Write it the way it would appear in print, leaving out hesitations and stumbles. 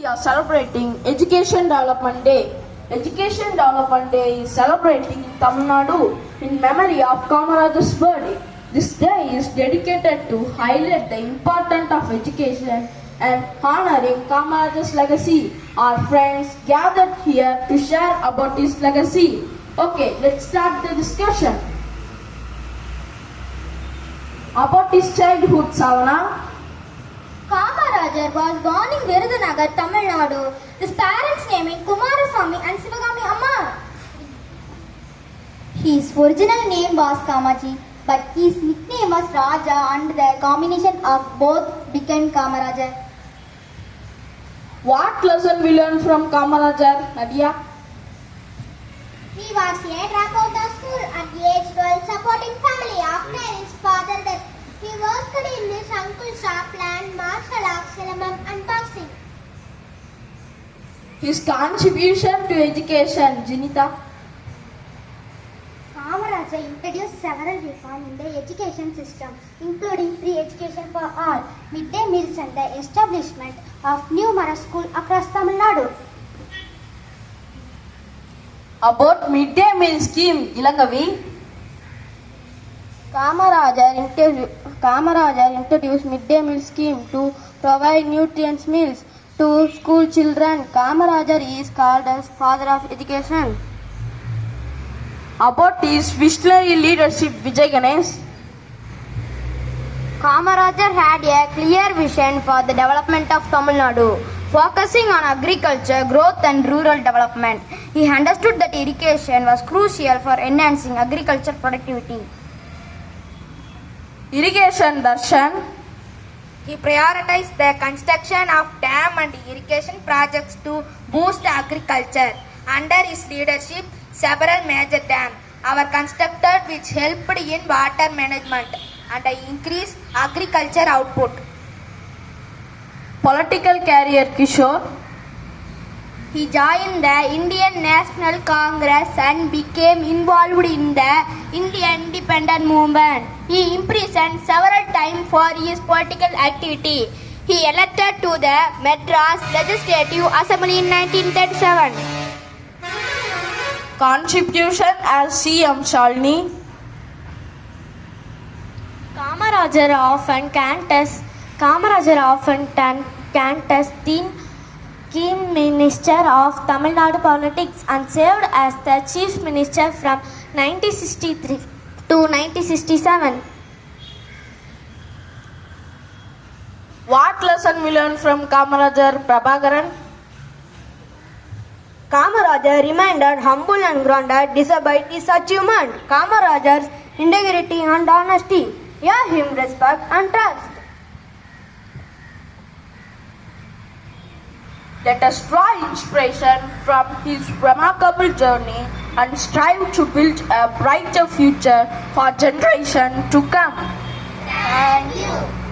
are celebrating Education Development Day. Education Development Day is celebrating in Tamil Nadu in memory of Kamarajar's birthday. This day is dedicated to highlight the importance of education and honoring Kamarajar's legacy. Our friends gathered here to share about his legacy. Okay, let's start the discussion. About his childhood, Savana. Kamarajar was born in Virudhunagar, Tamil Nadu. His parents' name is Kumaraswamy and Sivagami Amma. His original name was Kamaji, but his nickname was Raja, and the combination of both became Kamarajar. What lesson we learn from Kamarajar, Nadia? He was a dropout of school at age 12, supporting family after his father death. He worked in his uncle's shop, learned martial arts, Silamam and boxing. His contribution to education, Jinita. Kamarajar introduced several reforms in the education system, including free education for all, midday meals, and the establishment of numerous schools across Tamil Nadu. About midday meal scheme, Ilangavi. Kamarajar introduced midday meal scheme to provide nutritious meals to school children. Kamarajar is called as father of education. About his visionary leadership, Vijay Ganesh. Kamarajar had a clear vision for the development of Tamil Nadu, focusing on agriculture, growth and rural development. He understood that irrigation was crucial for enhancing agriculture productivity. Irrigation, Darshan. He prioritized the construction of dam and irrigation projects to boost agriculture. Under his leadership, several major dams were constructed which helped in water management and increased agriculture output. Political career, Kishore. He joined the Indian National Congress and became involved in the Indian independent movement. He imprisoned several times for his political activity. He elected to the Madras Legislative Assembly in 1937. Contribution as CM, Shalini. Kamarajar often contested the Key Minister of Tamil Nadu politics and served as the Chief Minister from 1963 to 1967. What lesson we learn from Kamarajar, Prabhakaran? Kamarajar remained humble and grounded despite his achievement. Kamarajar's integrity and honesty earned him respect and trust. Let us draw inspiration from his remarkable journey and strive to build a brighter future for generations to come. Thank you.